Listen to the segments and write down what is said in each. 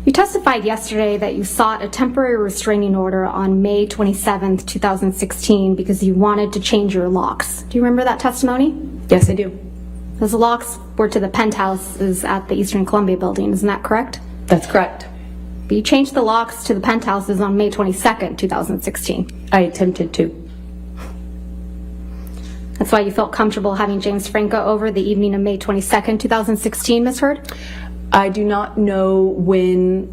You testified yesterday that you sought a temporary restraining order on May 27th, 2016 because you wanted to change your locks. Do you remember that testimony? Yes, I do. Those locks were to the penthouses at the Eastern Columbia building, isn't that correct? That's correct. But you changed the locks to the penthouses on May 22nd, 2016. I attempted to. That's why you felt comfortable having James Franco over the evening of May 22nd, 2016, Ms. Heard? I do not know when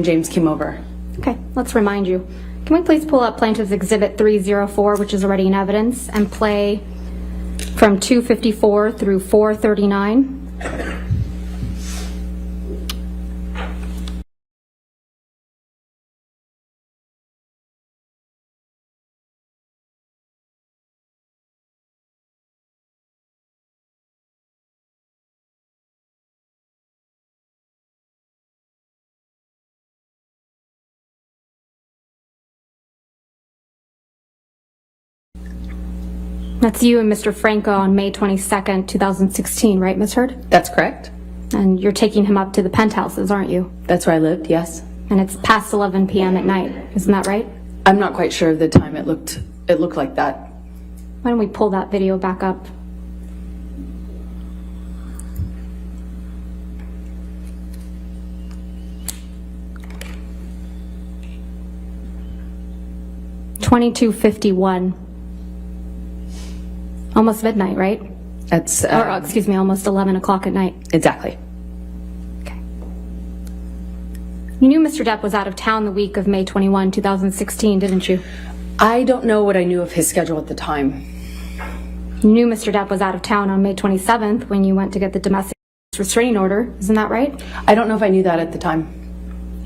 James came over. Okay, let's remind you. Can we please pull up Plaintiff's Exhibit 304, which is already in evidence, and play from 254 through 439? That's you and Mr. Franco on May 22nd, 2016, right, Ms. Heard? That's correct. And you're taking him up to the penthouses, aren't you? That's where I lived, yes. And it's past 11 p.m. at night, isn't that right? I'm not quite sure of the time it looked like that. Why don't we pull that video back up? (22:51). Almost midnight, right? That's excuse me, almost 11 o'clock at night. Exactly. Okay. You knew Mr. Depp was out of town the week of May 21, 2016, didn't you? I don't know what I knew of his schedule at the time. You knew Mr. Depp was out of town on May 27th when you went to get the domestic restraining order, isn't that right? I don't know if I knew that at the time.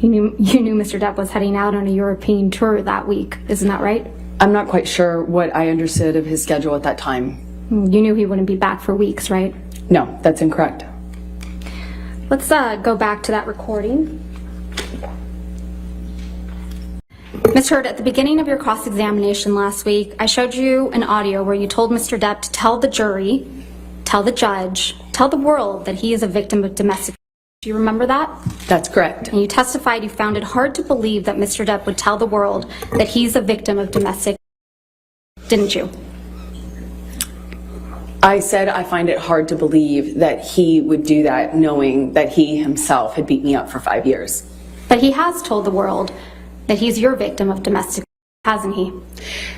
You knew Mr. Depp was heading out on a European tour that week, isn't that right? I'm not quite sure what I understood of his schedule at that time. You knew he wouldn't be back for weeks, right? No, that's incorrect. Let's go back to that recording. Ms. Heard, at the beginning of your cross-examination last week, I showed you an audio where you told Mr. Depp to tell the jury, tell the judge, tell the world that he is a victim of domestic. Do you remember that? That's correct. And you testified you found it hard to believe that Mr. Depp would tell the world that he's a victim of domestic, didn't you? I said I find it hard to believe that he would do that knowing that he himself had beat me up for 5 years. But he has told the world that he's your victim of domestic, hasn't he?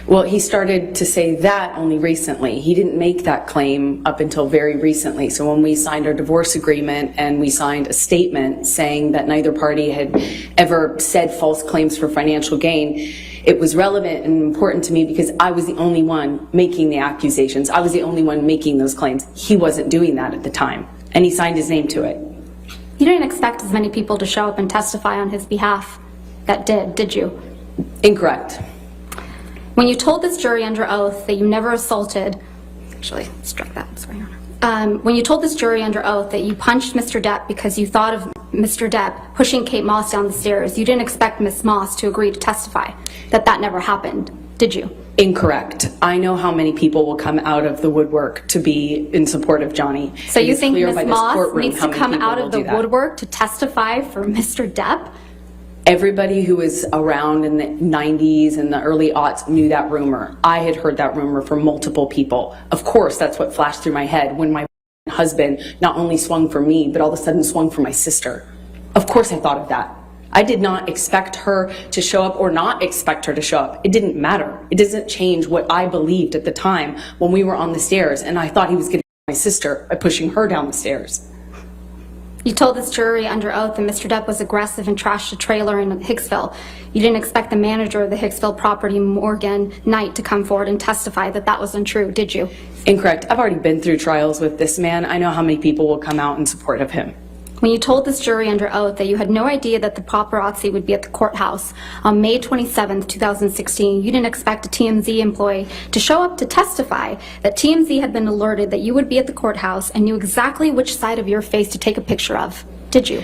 Well, he started to say that only recently. He didn't make that claim up until very recently. So when we signed our divorce agreement and we signed a statement saying that neither party had ever said false claims for financial gain, it was relevant and important to me because I was the only one making the accusations. I was the only one making those claims. He wasn't doing that at the time, and he signed his name to it. You didn't expect as many people to show up and testify on his behalf that did you? Incorrect. When you told this jury under oath that you never assaulted, actually, strike that, I'm sorry, Your Honor. When you told this jury under oath that you punched Mr. Depp because you thought of Mr. Depp pushing Kate Moss down the stairs, you didn't expect Miss Moss to agree to testify that never happened, did you? Incorrect. I know how many people will come out of the woodwork to be in support of Johnny. So you think Miss Moss needs to come out of the woodwork to testify for Mr. Depp? Everybody who was around in the 90s and the early aughts knew that rumor. I had heard that rumor from multiple people. Of course, that's what flashed through my head when my husband not only swung for me, but all of a sudden swung for my sister. Of course I thought of that. I did not expect her to show up or not expect her to show up. It didn't matter. It doesn't change what I believed at the time when we were on the stairs and I thought he was going to hit my sister by pushing her down the stairs. You told this jury under oath that Mr. Depp was aggressive and trashed a trailer in Hicksville. You didn't expect the manager of the Hicksville property, Morgan Knight, to come forward and testify that was untrue, did you? Incorrect. I've already been through trials with this man. I know how many people will come out in support of him. When you told this jury under oath that you had no idea that the paparazzi would be at the courthouse on May 27th, 2016, you didn't expect a TMZ employee to show up to testify that TMZ had been alerted that you would be at the courthouse and knew exactly which side of your face to take a picture of, did you?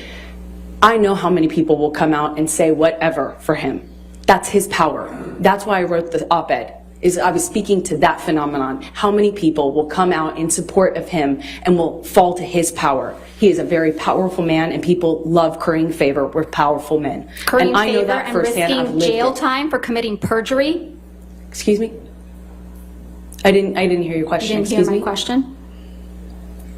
I know how many people will come out and say whatever for him. That's his power. That's why I wrote the op-ed. is I was speaking to that phenomenon. How many people will come out in support of him and will fall to his power? He is a very powerful man, and people love currying favor with powerful men. Currying and I know favor that and firsthand. I've risking lived jail it. time for committing perjury? Excuse me? I didn't hear your question. You didn't hear Excuse my me? question?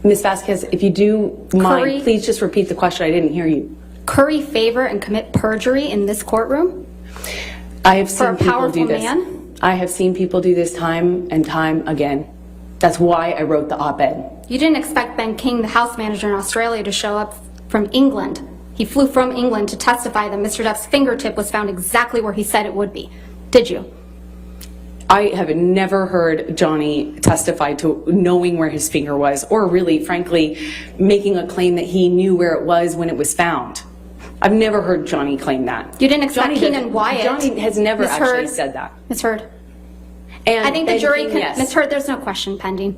Ms. Vasquez, if you do mind, Curry- please just repeat the question. I didn't hear you. Curry favor and commit perjury in this courtroom? I have For a seen people powerful do this. man? I have seen people do this time and time again. That's why I wrote the op-ed. You didn't expect Ben King, the House manager in Australia, to show up from England. He flew from England to testify that Mr. Depp's fingertip was found exactly where he said it would be. Did you? I have never heard Johnny testify to knowing where his finger was, or really, frankly, making a claim that he knew where it was when it was found. I've never heard Johnny claim that. You didn't expect Johnny Keenan doesn't- Wyatt. Johnny has never Ms. actually Heard, said that. Ms. Heard, And I think the and jury King, can, yes. Ms. Heard, there's no question pending.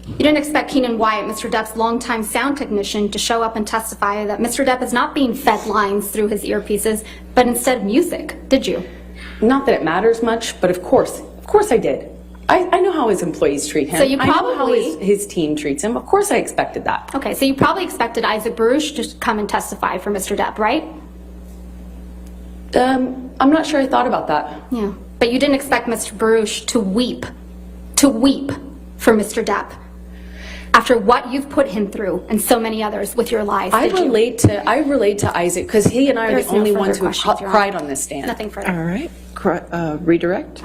You didn't expect Keenan Wyatt, Mr. Depp's longtime sound technician, to show up and testify that Mr. Depp is not being fed lines through his earpieces, but instead music, did you? Not that it matters much, but of course I did. I know how his employees treat him. So you I know how probably- his team treats him. Of course I expected that. Okay, so you probably expected Isaac Baruch to come and testify for Mr. Depp, right? I'm not sure I thought about that. Yeah. But you didn't expect Mr. Baruch to weep for Mr. Depp after what you've put him through and so many others with your lies, I did you? relate to Isaac because he and I are There's the no only further ones who have questions, Your cried Honor. on this stand. Nothing further. All right. Redirect.